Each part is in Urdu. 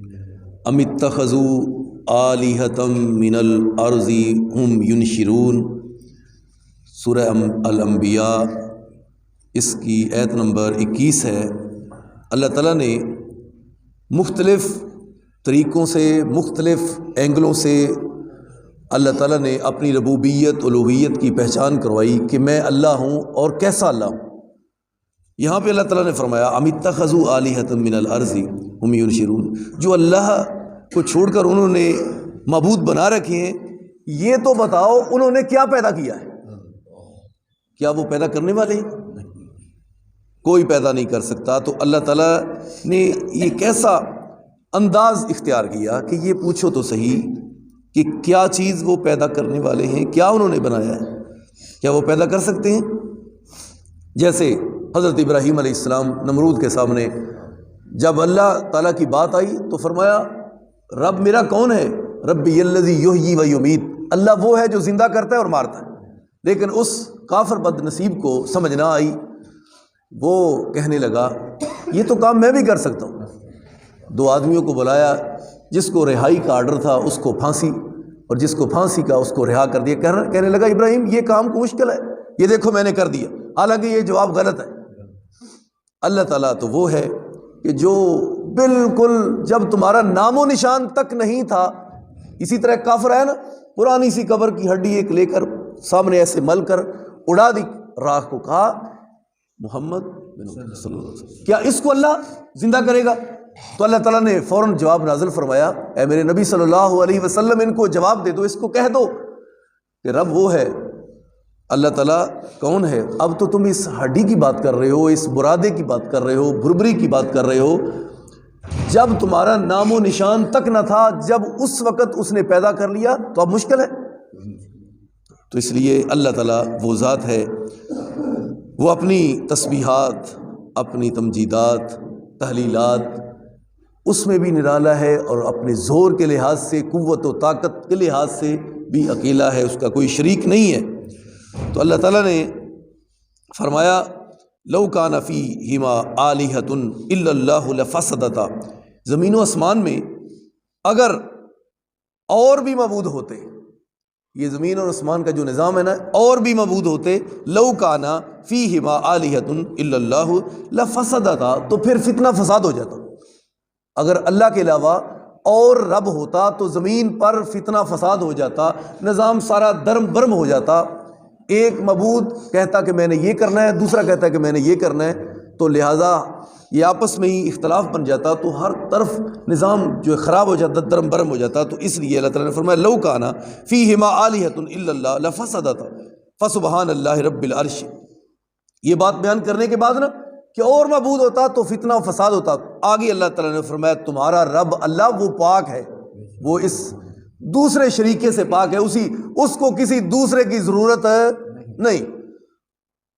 ام اتخذوا آلہۃ من الارض ہم ینشرون، سورہ الانبیاء اس کی آیت نمبر 21 ہے۔ اللہ تعالیٰ نے مختلف طریقوں سے، مختلف اینگلوں سے اللہ تعالیٰ نے اپنی ربوبیت الوہیت کی پہچان کروائی کہ میں اللہ ہوں اور کیسا اللہ ہوں۔ یہاں پہ اللہ تعالیٰ نے فرمایا ام اتخذوا آلہۃ من الارض ہم ینشرون، جو اللہ کو چھوڑ کر انہوں نے معبود بنا رکھے ہیں، یہ تو بتاؤ انہوں نے کیا پیدا کیا ہے؟ کیا وہ پیدا کرنے والے ہیں؟ کوئی پیدا نہیں کر سکتا۔ تو اللہ تعالیٰ نے یہ کیسا انداز اختیار کیا کہ یہ پوچھو تو صحیح کہ کیا چیز وہ پیدا کرنے والے ہیں، کیا انہوں نے بنایا ہے، کیا وہ پیدا کر سکتے ہیں؟ جیسے حضرت ابراہیم علیہ السلام نمرود کے سامنے جب اللہ تعالیٰ کی بات آئی تو فرمایا رب میرا کون ہے؟ ربی الذی یحیی و یمیت، اللہ وہ ہے جو زندہ کرتا ہے اور مارتا ہے۔ لیکن اس کافر بد نصیب کو سمجھ نہ آئی، وہ کہنے لگا یہ تو کام میں بھی کر سکتا ہوں۔ 2 آدمیوں کو بلایا، جس کو رہائی کا آرڈر تھا اس کو پھانسی، اور جس کو پھانسی کا اس کو رہا کر دیا۔ کہنے لگا ابراہیم یہ کام کو مشکل ہے، یہ دیکھو میں نے کر دیا، حالانکہ یہ جواب غلط ہے۔ اللہ تعالیٰ تو وہ ہے کہ جو بالکل جب تمہارا نام و نشان تک نہیں تھا، اسی طرح کافر ہے نا، پرانی سی قبر کی ہڈی ایک لے کر سامنے ایسے مل کر اڑا دی راکھ کو، کہا محمد صلی اللہ علیہ وسلم کیا اس کو اللہ زندہ کرے گا؟ تو اللہ تعالیٰ نے فوراً جواب نازل فرمایا اے میرے نبی صلی اللہ علیہ وسلم ان کو جواب دے دو، اس کو کہہ دو کہ رب وہ ہے، اللہ تعالیٰ کون ہے؟ اب تو تم اس ہڈی کی بات کر رہے ہو، اس برادے کی بات کر رہے ہو، بھربری کی بات کر رہے ہو، جب تمہارا نام و نشان تک نہ تھا، جب اس وقت اس نے پیدا کر لیا تو اب مشکل ہے۔ تو اس لیے اللہ تعالیٰ وہ ذات ہے، وہ اپنی تسبیحات، اپنی تمجیدات، تحلیلات، اس میں بھی نرالا ہے، اور اپنے زور کے لحاظ سے، قوت و طاقت کے لحاظ سے بھی اکیلا ہے، اس کا کوئی شریک نہیں ہے۔ تو اللہ تعالیٰ نے فرمایا لو کان فیہما آلہۃ الا اللہ لفسدتا، زمین و آسمان میں اگر اور بھی معبود ہوتے، یہ زمین اور آسمان کا جو نظام ہے نا، اور بھی معبود ہوتے، لو کان فیہما آلہۃ الا اللہ لفسدتا، تو پھر فتنہ فساد ہو جاتا۔ اگر اللہ کے علاوہ اور رب ہوتا تو زمین پر فتنہ فساد ہو جاتا، نظام سارا درم برم ہو جاتا۔ ایک معبود کہتا کہ میں نے یہ کرنا ہے، دوسرا کہتا ہے کہ میں نے یہ کرنا ہے، تو لہٰذا یہ آپس میں ہی اختلاف بن جاتا، تو ہر طرف نظام جو خراب ہو جاتا، درم برم ہو جاتا۔ تو اس لیے اللہ تعالیٰ نے فرمایا لو کان فیہما آلہۃ الا اللہ لفسدتا فسبحان اللہ رب العرش۔ یہ بات بیان کرنے کے بعد نا کہ اور معبود ہوتا تو فتنہ و فساد ہوتا، آگے اللہ تعالیٰ نے فرمایا تمہارا رب اللہ وہ پاک ہے، وہ اس دوسرے شریکے سے پاک ہے، اس کو کسی دوسرے کی ضرورت نہیں۔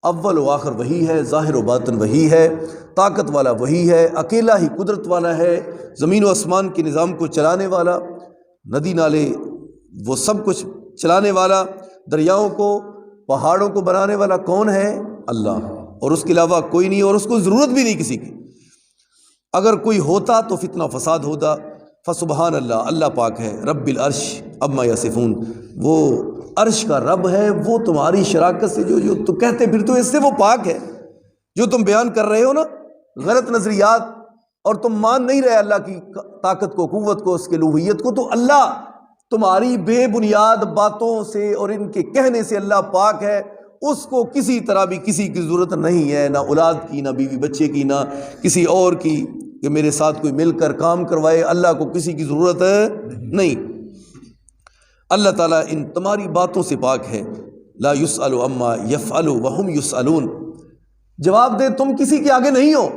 اول و آخر وہی ہے، ظاہر و باطن وہی ہے، طاقت والا وہی ہے، اکیلا ہی قدرت والا ہے، زمین و آسمان کے نظام کو چلانے والا، ندی نالے وہ سب کچھ چلانے والا، دریاؤں کو پہاڑوں کو بنانے والا کون ہے؟ اللہ، اور اس کے علاوہ کوئی نہیں، اور اس کو ضرورت بھی نہیں کسی کی۔ اگر کوئی ہوتا تو فتنہ فساد ہوتا۔ فسبحان اللہ، اللہ پاک ہے، رب العرش عما یصفون، وہ عرش کا رب ہے، وہ تمہاری شراکت سے جو تو کہتے پھر تو اس سے وہ پاک ہے، جو تم بیان کر رہے ہو نا غلط نظریات، اور تم مان نہیں رہے اللہ کی طاقت کو، قوت کو، اس کے الوہیت کو، تو اللہ تمہاری بے بنیاد باتوں سے اور ان کے کہنے سے اللہ پاک ہے، اس کو کسی طرح بھی کسی کی ضرورت نہیں ہے، نہ اولاد کی، نہ بیوی بچے کی، نہ کسی اور کی کہ میرے ساتھ کوئی مل کر کام کروائے، اللہ کو کسی کی ضرورت نہیں۔ اللہ تعالیٰ ان تمہاری باتوں سے پاک ہے۔ لا یسأل عما یفعل وہم یسألون، جواب دے تم کسی کے آگے نہیں ہو،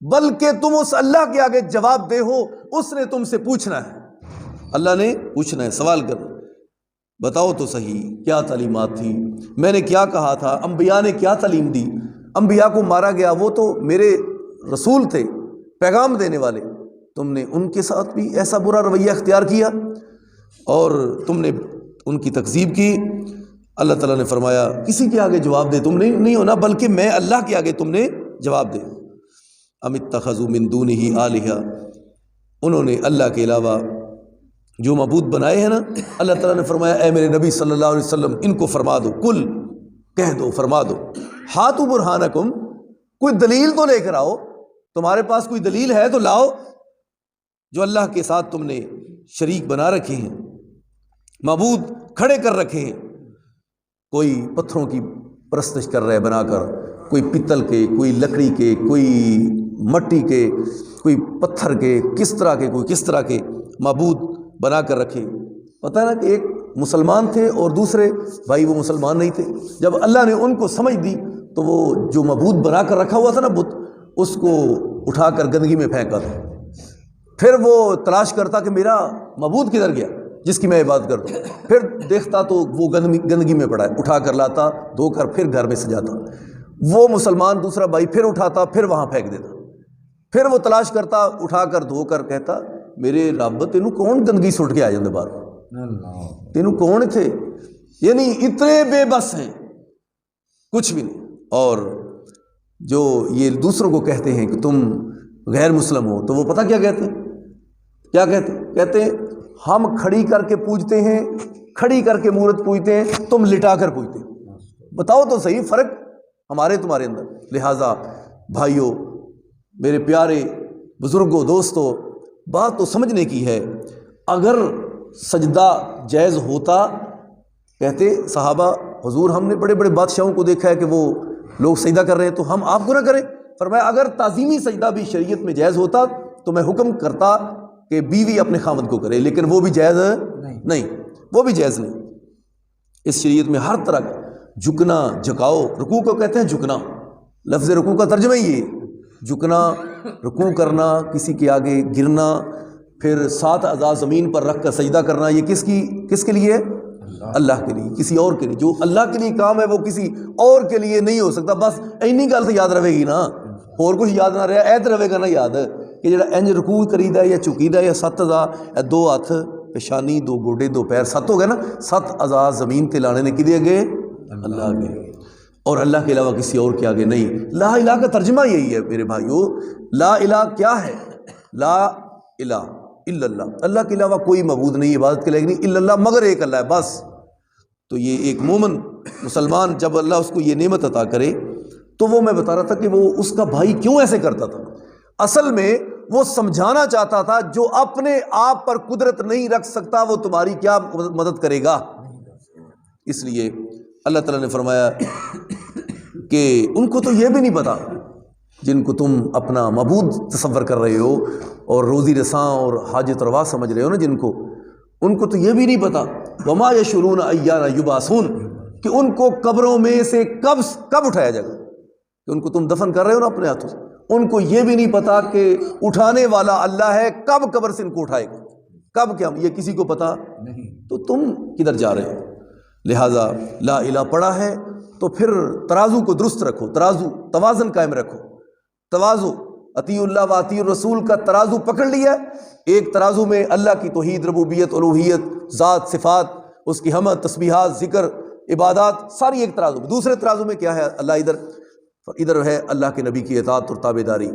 بلکہ تم اس اللہ کے آگے جواب دے ہو، اس نے تم سے پوچھنا ہے، اللہ نے پوچھنا ہے، سوال کرنا۔ بتاؤ تو صحیح کیا تعلیمات تھی، میں نے کیا کہا تھا، انبیاء نے کیا تعلیم دی، انبیاء کو مارا گیا، وہ تو میرے رسول تھے، پیغام دینے والے، تم نے ان کے ساتھ بھی ایسا برا رویہ اختیار کیا اور تم نے ان کی تکذیب کی۔ اللہ تعالیٰ نے فرمایا کسی کے آگے جواب دے تم نہیں ہونا، بلکہ میں اللہ کے آگے تم نے جواب دے۔ ام اتخذوا من دونہ آلہۃ، انہوں نے اللہ کے علاوہ جو معبود بنائے ہیں نا، اللہ تعالیٰ نے فرمایا اے میرے نبی صلی اللہ علیہ وسلم ان کو فرما دو، کل کہہ دو، فرما دو، ہاتو برہانکم، کوئی دلیل تو لے کر آؤ، تمہارے پاس کوئی دلیل ہے تو لاؤ، جو اللہ کے ساتھ تم نے شریک بنا رکھے ہیں، معبود کھڑے کر رکھے ہیں، کوئی پتھروں کی پرستش کر رہے بنا کر، کوئی پتل کے، کوئی لکڑی کے، کوئی مٹی کے، کوئی پتھر کے، کس طرح کے، کوئی کس طرح کے معبود بنا کر رکھے۔ پتہ ہے نا کہ ایک مسلمان تھے اور دوسرے بھائی وہ مسلمان نہیں تھے، جب اللہ نے ان کو سمجھ دی تو وہ جو معبود بنا کر رکھا ہوا تھا نا بت، اس کو اٹھا کر گندگی میں پھینکا تھا، پھر وہ تلاش کرتا کہ میرا معبود کدھر گیا جس کی میں عبادت کرتا ہوں، پھر دیکھتا تو وہ گندگی میں پڑا ہے، اٹھا کر لاتا، دھو کر پھر گھر میں سجاتا، وہ مسلمان دوسرا بھائی پھر اٹھاتا، پھر وہاں پھینک دیتا، پھر وہ تلاش کرتا، اٹھا کر دھو کر کہتا میرے رب تینوں کون گندگی سٹ کے آ جاندے باہر، تینوں کون تھے، یعنی اتنے بے بس ہیں کچھ بھی نہیں۔ اور جو یہ دوسروں کو کہتے ہیں کہ تم غیر مسلم ہو، تو وہ پتہ کیا کہتے ہیں، کیا کہتے ہیں، کہتے ہیں ہم کھڑی کر کے پوجتے ہیں، کھڑی کر کے مورت پوجتے ہیں، تم لٹا کر پوجتے ہیں، بتاؤ تو صحیح فرق ہمارے تمہارے اندر۔ لہٰذا بھائیوں، میرے پیارے بزرگوں، دوستوں، بات تو سمجھنے کی ہے، اگر سجدہ جائز ہوتا، کہتے صحابہ حضور ہم نے بڑے بڑے بادشاہوں کو دیکھا ہے کہ وہ لوگ سجدہ کر رہے ہیں تو ہم آپ کو نہ کریں، فرمایا اگر تعظیمی سجدہ بھی شریعت میں جائز ہوتا تو میں حکم کرتا کہ بیوی اپنے خاوند کو کرے، لیکن وہ بھی جائز نہیں، وہ بھی جائز نہیں۔ اس شریعت میں ہر طرح جھکنا، جھکاؤ، رکوع کو کہتے ہیں جھکنا، لفظ رکوع کا ترجمہ ہی یہ، جھکنا، رکوع کرنا، کسی کے آگے گرنا، پھر 7 اعضاء زمین پر رکھ کر سجدہ کرنا، یہ کس کے لیے ہے؟ اللہ کے لیے، کسی اور کے لیے۔ جو اللہ کے لیے کام ہے وہ کسی اور کے لیے نہیں ہو سکتا۔ بس اینی گل تو یاد رہے گی نا، اور کچھ یاد نہ رہے، ایت رہے گا نا یاد کہ جڑا انج رکوع کریدا ہے یا چکیدا ہے یا 7 اعضاء، 2 ہاتھ پیشانی، 2 گوڈے، 2 پیر، 7 ہو گئے نا، 7 اعضاء زمین تے لانے نے کدے اگے؟ اللہ آگے، اور اللہ کے علاوہ کسی اور کے آگے نہیں۔ لا الہ کا ترجمہ یہی ہے میرے بھائیوں۔ لا الہ کیا ہے؟ لا الہ الا اللہ، اللہ کے علاوہ کوئی معبود نہیں عبادت کے لائق نہیں، الا اللہ، مگر ایک اللہ ہے بس۔ تو یہ ایک مومن مسلمان جب اللہ اس کو یہ نعمت عطا کرے، تو وہ میں بتا رہا تھا کہ وہ اس کا بھائی کیوں ایسے کرتا تھا، اصل میں وہ سمجھانا چاہتا تھا جو اپنے آپ پر قدرت نہیں رکھ سکتا وہ تمہاری کیا مدد کرے گا۔ اس لیے اللہ تعالیٰ نے فرمایا کہ ان کو تو یہ بھی نہیں پتا، جن کو تم اپنا معبود تصور کر رہے ہو اور روزی رساں اور حاجت روا سمجھ رہے ہو نا جن کو، ان کو تو یہ بھی نہیں پتا وما یشعرون ایان یبعثون، کہ ان کو قبروں میں سے کب اٹھایا جائے گا، کہ ان کو تم دفن کر رہے ہو نا اپنے ہاتھوں سے، ان کو یہ بھی نہیں پتا کہ اٹھانے والا اللہ ہے، کب قبر سے ان کو اٹھائے گا، کب کیا، یہ کسی کو پتا نہیں، تو تم کدھر جا رہے ہو۔ لہٰذا لا الہ پڑھا ہے تو پھر ترازو کو درست رکھو، ترازو توازن قائم رکھو، توازو اطیع اللہ و اطیع الرسول کا ترازو پکڑ لیا، ایک ترازو میں اللہ کی توحید، ربوبیت، الوہیت، ذات، صفات، اس کی حمد، تسبیحات، ذکر، عبادات، ساری ایک ترازو میں۔ دوسرے ترازو میں کیا ہے؟ اللہ ادھر ہے اللہ کے نبی کی اطاعت اور تابع داری،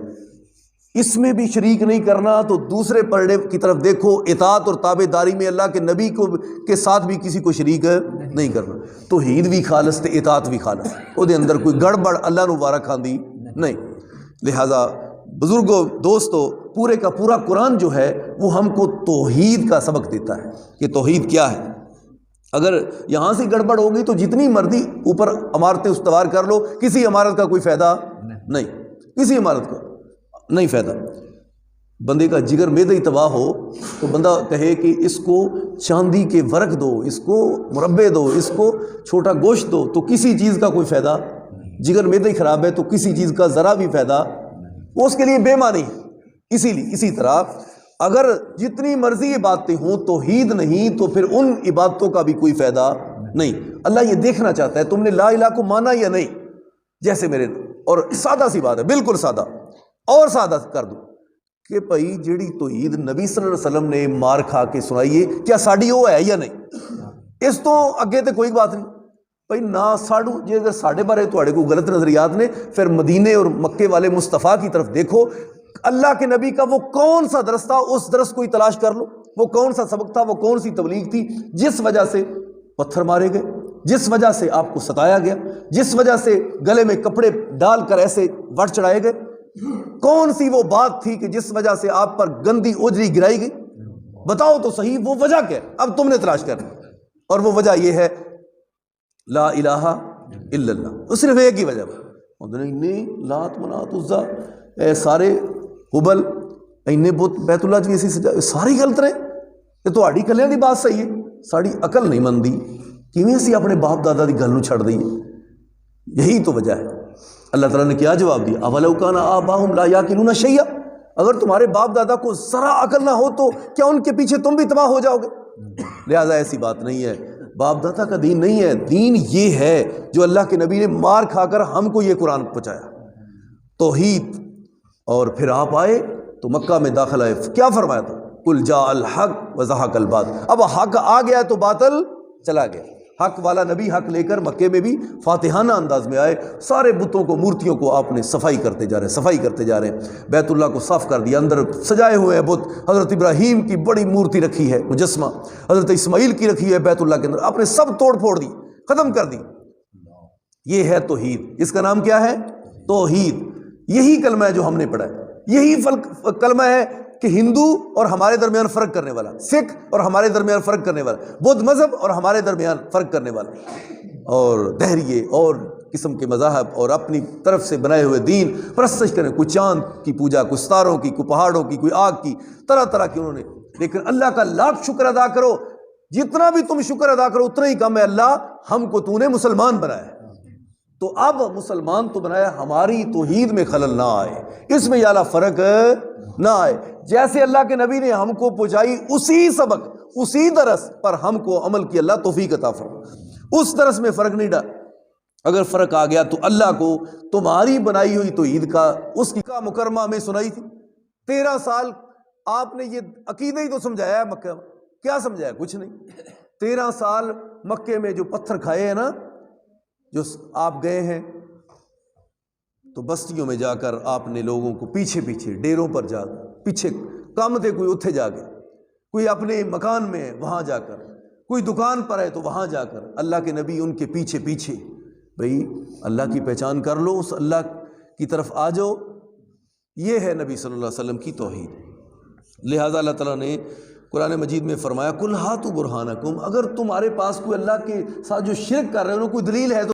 اس میں بھی شریک نہیں کرنا، تو دوسرے پرڑے کی طرف دیکھو، اطاعت اور تابع داری میں اللہ کے نبی کے ساتھ بھی کسی کو شریک نہیں کرنا، توحید بھی خالص تے اطاعت بھی خالص، وہ دے اندر کوئی گڑبڑ اللہ نو وارا کھاندی نہیں۔ لہٰذا بزرگوں، دوستو، پورے کا پورا قرآن جو ہے وہ ہم کو توحید کا سبق دیتا ہے کہ توحید کیا ہے۔ اگر یہاں سے گڑبڑ ہوگی تو جتنی مرضی اوپر عمارتیں استوار کر لو، کسی عمارت کا کوئی فائدہ نہیں، کسی عمارت کا نہیں فائدہ۔ بندے کا جگر معدہ ہی تباہ ہو تو بندہ کہے کہ اس کو چاندی کے ورق دو، اس کو مربے دو، اس کو چھوٹا گوشت دو، تو کسی چیز کا کوئی فائدہ، جگر معدہ ہی خراب ہے تو کسی چیز کا ذرا بھی فائدہ وہ اس کے لیے بے معنی ہے۔ اسی طرح اگر جتنی مرضی عبادتیں ہوں، توحید نہیں تو پھر ان عبادتوں کا بھی کوئی فائدہ نہیں۔ اللہ یہ دیکھنا چاہتا ہے تم نے لا الہ کو مانا یا نہیں، جیسے میرے، اور سادہ سی بات ہے، بالکل سادہ، اور سادہ کر دوں کہ بھائی جیڑی توحید نبی صلی اللہ علیہ وسلم نے مار کھا کے سنائیے، کیا ساڑی وہ ہے یا نہیں؟ اس تو اگے تو کوئی بات نہیں بھائی، نہ ساڑو جے اگر ساڑھے بارے تھوڑے کو غلط نظریات نے، پھر مدینے اور مکے والے مصطفیٰ کی طرف دیکھو، اللہ کے نبی کا وہ کون سا درس تھا، اس درس کو ہی تلاش کر لو، وہ کون سا سبق تھا، وہ کون سی تبلیغ تھی جس وجہ سے پتھر مارے گئے، جس وجہ سے آپ کو ستایا گیا، جس وجہ سے گلے میں کپڑے ڈال کر ایسے وٹ چڑھائے گئے، کون سی وہ بات تھی کہ جس وجہ سے آپ پر گندی اجری گرائی گئی؟ بتاؤ تو صحیح وہ وجہ کیا ہے؟ اب تم نے تلاش کرنا، اور وہ وجہ یہ ہے لا الہ الا اللہ، وہ صرف ایک ہی وجہ ہے۔ لات منات عزا اے سارے حبل اینے بت بیت اللہ جی اسی سجا ساری غلط رہے، یہ تو آڑی کلیاں دی بات صحیح ہے، ساڑی عقل نہیں مندی کیویں اسی اپنے باپ دادا دی گل نو چھڑ دئیے؟ یہی تو وجہ ہے۔ اللہ تعالیٰ نے کیا جواب دیا؟ اولو کان آباؤہم لا یعقلون شیئا، اگر تمہارے باپ دادا کو ذرا عقل نہ ہو تو کیا ان کے پیچھے تم بھی تباہ ہو جاؤ گے؟ لہٰذا ایسی بات نہیں ہے، باپ دادا کا دین نہیں ہے، دین یہ ہے جو اللہ کے نبی نے مار کھا کر ہم کو یہ قرآن پہنچایا، توحید۔ اور پھر آپ آئے تو مکہ میں داخل آئے، کیا فرمایا تھا؟ قل جاء الحق وزہق الباطل، اب حق آ گیا تو باطل چلا گیا۔ حق والا نبی حق لے کر مکے میں بھی فاتحانہ انداز میں آئے، سارے بتوں کو مورتیوں کو آپ نے صفائی کرتے جا رہے ہیں، بیت اللہ کو صاف کر دیا، اندر سجائے ہوئے ہیں بت، حضرت ابراہیم کی بڑی مورتی رکھی ہے مجسمہ، حضرت اسماعیل کی رکھی ہے بیت اللہ کے اندر، آپ نے سب توڑ پھوڑ دی، ختم کر دی۔ یہ ہے توحید، اس کا نام کیا ہے؟ توحید۔ یہی کلمہ ہے جو ہم نے پڑھا ہے، یہی کلمہ ہے کہ ہندو اور ہمارے درمیان فرق کرنے والا، سکھ اور ہمارے درمیان فرق کرنے والا، بدھ مذہب اور ہمارے درمیان فرق کرنے والا، اور دہریے اور قسم کے مذاہب اور اپنی طرف سے بنائے ہوئے دین پرستش کریں، کوئی چاند کی پوجا، کوئی ستاروں کی، کوئی پہاڑوں کی، کوئی آگ کی، طرح طرح کی انہوں نے۔ لیکن اللہ کا لاکھ شکر ادا کرو، جتنا بھی تم شکر ادا کرو اتنا ہی کم ہے، اللہ ہم کو تو نے مسلمان بنایا ہے، تو اب مسلمان تو بنایا، ہماری توحید میں خلل نہ آئے، اس میں یا اللہ فرق نہ آئے۔ جیسے اللہ کے نبی نے ہم کو پہنچائی اسی سبق، اسی درس پر ہم کو عمل کی اللہ توفیق عطا فرمائے، اس درس میں فرق نہیں ڈال۔ اگر فرق آ گیا تو اللہ کو تمہاری بنائی ہوئی توحید کا، اس کی کا مکرمہ میں سنائی تھی، 13 سال آپ نے یہ عقیدہ ہی تو سمجھایا ہے مکہ میں، کیا سمجھایا؟ کچھ نہیں۔ 13 سال مکے میں جو پتھر کھائے ہیں نا، جو آپ گئے ہیں تو بستیوں میں جا کر آپ نے لوگوں کو پیچھے پیچھے ڈیروں پر جا کر، پیچھے کام تھے کوئی اتھے جا کے، کوئی اپنے مکان میں وہاں جا کر، کوئی دکان پر ہے تو وہاں جا کر، اللہ کے نبی ان کے پیچھے پیچھے، بھئی اللہ کی پہچان کر لو، اس اللہ کی طرف آ جاؤ، یہ ہے نبی صلی اللہ علیہ وسلم کی توحید۔ لہٰذا اللہ تعالیٰ نے قرآن مجید میں فرمایا قل ہاتوا برہانکم، اگر تمہارے پاس کوئی اللہ کے ساتھ جو شرک کر رہے ہو کوئی دلیل ہے تو